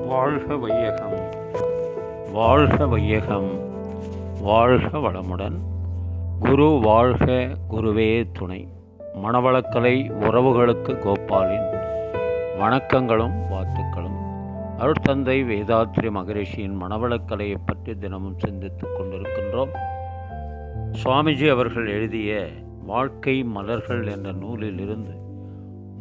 வாழ்க வையகம், வாழ்க வையகம், வாழ்க வளமுடன். குரு வாழ்க, குருவே துணை. மணவளக்கலை உறவுகளுக்கு கோபாலின் வணக்கங்களும் வாழ்த்துக்களும். அருட்தந்தை வேதாத்ரி மகரிஷியின் மணவளக்கலையை பற்றி தினமும் சிந்தித்துக் கொண்டிருக்கின்றோம். சுவாமிஜி அவர்கள் எழுதிய வாழ்க்கை மலர்கள் என்ற நூலில் இருந்து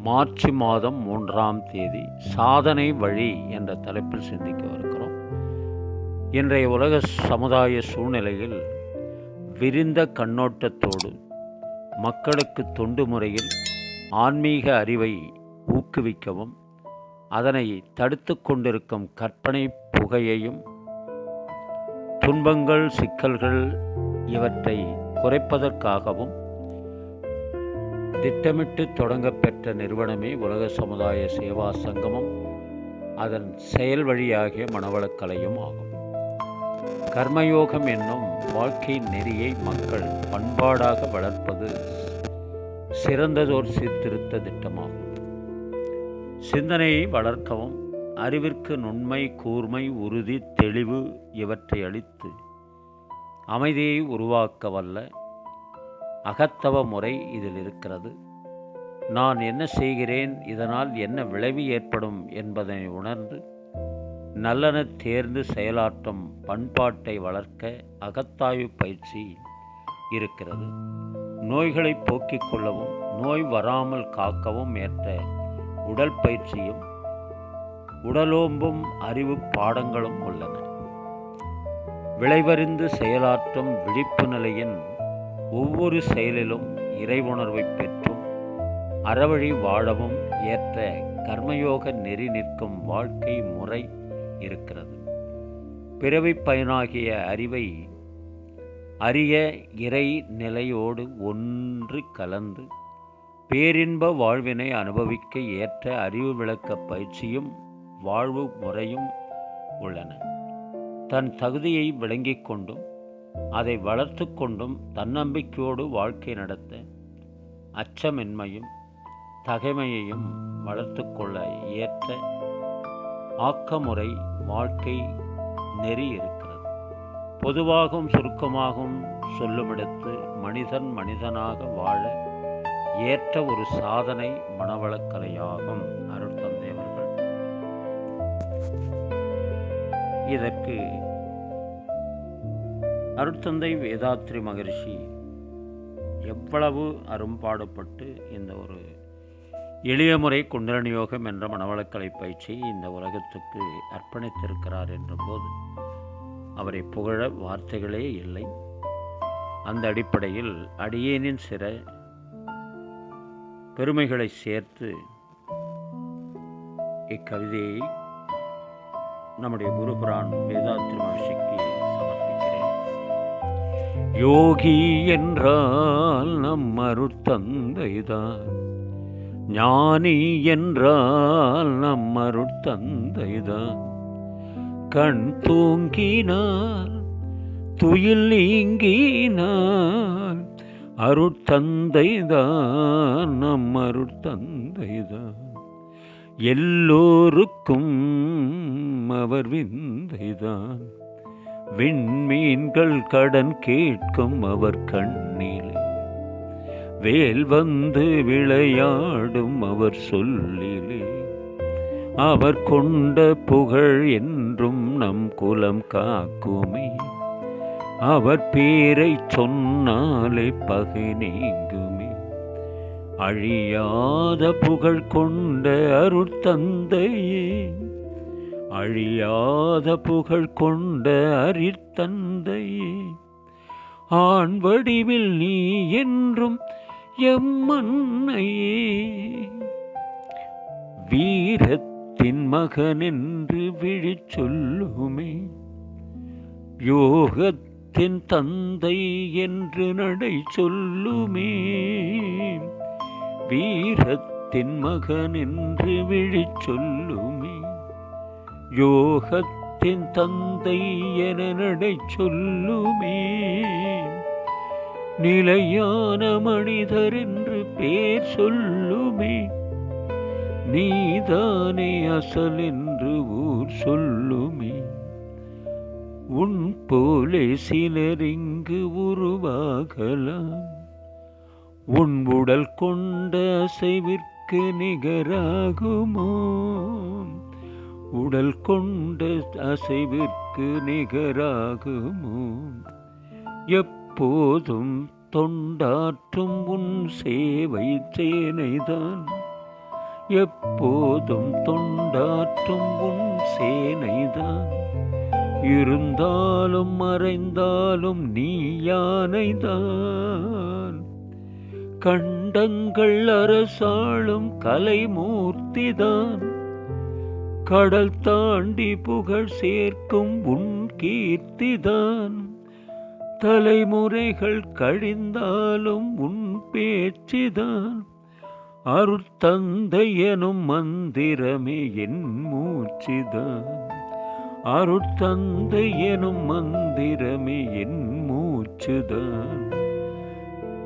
மார்ச் மாதம் 3ஆம் தேதி சாதனை வழி என்ற தலைப்பில் சிந்திக்கவிருக்கிறோம். இன்றைய உலக சமுதாய சூழ்நிலையில் விரிந்த கண்ணோட்டத்தோடு மக்களுக்கு தொண்டு முறையில் ஆன்மீக அறிவை ஊக்குவிக்கவும் அதனை தடுத்து கொண்டிருக்கும் கற்பனை புகையையும் துன்பங்கள் சிக்கல்கள் இவற்றை குறைப்பதற்காகவும் திட்டமிட்டு தொடங்கப்பெற்ற நிறுவனமே உலக சமுதாய சேவா சங்கமம், அதன் செயல் வழியாகிய மணவளக்கலையும் ஆகும். கர்மயோகம் என்னும் வாழ்க்கை நெறியை மக்கள் பண்பாடாக வளர்ப்பது சிறந்ததோர் சீர்திருத்த திட்டமாகும். சிந்தனையை வளர்க்கவும் அறிவிற்கு நுண்மை, கூர்மை, உறுதி, தெளிவு இவற்றை அளித்து அமைதியை உருவாக்க வல்ல அகத்தவ முறை இதில் இருக்கிறது. நான் என்ன செய்கிறேன், இதனால் என்ன விளைவு ஏற்படும் என்பதனை உணர்ந்து நல்லென தேர்ந்து செயலாற்றும் பண்பாட்டை வளர்க்க அகத்தாய்வு பயிற்சி இருக்கிறது. நோய்களை போக்கிக் கொள்ளவும் நோய் வராமல் காக்கவும் ஏற்ற உடல் பயிற்சியும் உடலோம்பும் அறிவு பாடங்களும் உள்ளன. விளைவறிந்து செயலாற்றும் விழிப்பு நிலையின் ஒவ்வொரு செயலிலும் இறைவுணர்வை பெற்றும் அறவழி வாழவும் ஏற்ற கர்மயோக நெறி நிற்கும் வாழ்க்கை முறை இருக்கிறது. பிறவி பயனாகிய அறிவை அறிய இறை நிலையோடு ஒன்று கலந்து பேரின்ப வாழ்வினை அனுபவிக்க ஏற்ற அறிவு விளக்க பயிற்சியும் வாழ்வு முறையும் உள்ளன. தன் தகுதியை விளங்கிக் கொண்டும் அதை வளர்த்து கொண்டும் தன்னம்பிக்கையோடு வாழ்க்கை நடத்த அச்சமின்மையும் தகைமையையும் வளர்த்து கொள்ள ஏற்ற ஆக்கமுறை வாழ்க்கை நெறி இருக்கிறது. பொதுவாகவும் சுருக்கமாகவும் சொல்லுமிடத்து மனிதன் மனிதனாக வாழ ஏற்ற ஒரு சாதனை மணவளக்கலையாகும். அருட்தந்தை அவர்கள் இதற்கு அருட்தந்தை வேதாத்ரி மகரிஷி எவ்வளவு அரும்பாடுபட்டு இந்த ஒரு எளிய முறை குண்டலினி யோகம் என்ற மணவளக்கலை பயிற்சியை இந்த உலகத்துக்கு அர்ப்பணித்திருக்கிறார் என்ற போது அவரை புகழ வார்த்தைகளே இல்லை. அந்த அடிப்படையில் அடியேனின் சிற பெருமைகளை சேர்த்து இக்கவிதையை நம்முடைய குருபுரான் வேதாத்ரி மகரிஷிக்கு சமர்ப்பிக்கிறேன். யோகி என்றால் நம் அருட்தந்தைதான், ஞானி என்றால் நம் அருட்தந்தைதான், கண் தூங்கினால் துயில் நீங்கினால் அருட்தந்தைதான் நம் அருட்தந்தைதான், எல்லோருக்கும் அவர் விந்தைதான், விண்மீன்கள் கடன் கேட்கும் அவர் கண்ணிலே, வேல் வந்து விளையாடும் அவர் சொல்லிலே, அவர் கொண்ட புகழ் என்றும் நம் குலம் காக்குமே, அவர் பேரை சொன்னாலே பகை நீங்குமே, அழியாத புகழ் கொண்ட அருட்தந்தையே, அழியாத புகழ் கொண்ட அருட்தந்தையே, ஆண் வடிவில் நீ என்றும் எம்மன்னையே, வீரத்தின் மகன் என்று விழிச் சொல்லுமே, யோகத்தின் தந்தை என்று நடை சொல்லுமே, வீரத்தின் மகன் என்று விழிச் சொல்லுமே, யோகத்தின் தந்தை என நடை சொல்லுமே, நிலையான மனிதர் என்று பேர் சொல்லுமே, நீதானே அசல் என்று ஊர் சொல்லுமே. உன் போலே சிலர் இங்கு உருவாகலாம். உன் உடல் கொண்ட அசைவிற்கு நிகராகுமோ? உடல் கொண்ட அசைவிற்கு நிகராகுமோ? எப்போதும் தொண்டாற்றும் உன் சேவை சேனைதான். எப்போதும் தொண்டாற்றும் உன் சேனைதான். இருந்தாலும் மறைந்தாலும் நீ யானைதான். கண்டங்கள் அரசாளும் கலைமூர்த்திதான். கடல் தாண்டி புகழ் சேர்க்கும் உன் கீர்த்திதான். தலைமுறைகள் கழிந்தாலும் உன் பேச்சுதான். அருட்தந்தை எனும் மந்திரமே என் மூச்சுதான். அருட்தந்தை எனும் மந்திரமே என் மூச்சுதான்.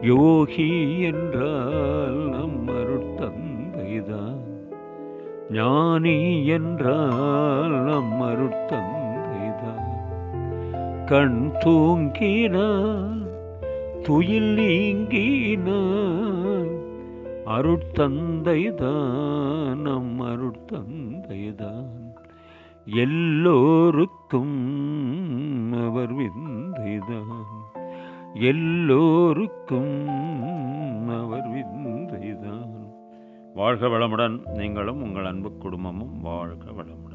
யோகி என்றால் நம் அருட்தந்தைதான். ஞானி என்றால் நம் அருட்தந்தைதான். கண் தூங்கினான் துயில் நீங்கினான். அருட்தந்தைதான் நம் அருட்தந்தைதான். எல்லோருக்கும் அவர் விந்தைதான். எல்லோருக்கும் அவர் விந்தைதான். வாழ்க வளமுடன். நீங்களும் உங்கள் அன்பு குடும்பமும் வாழ்க வளமுடன்.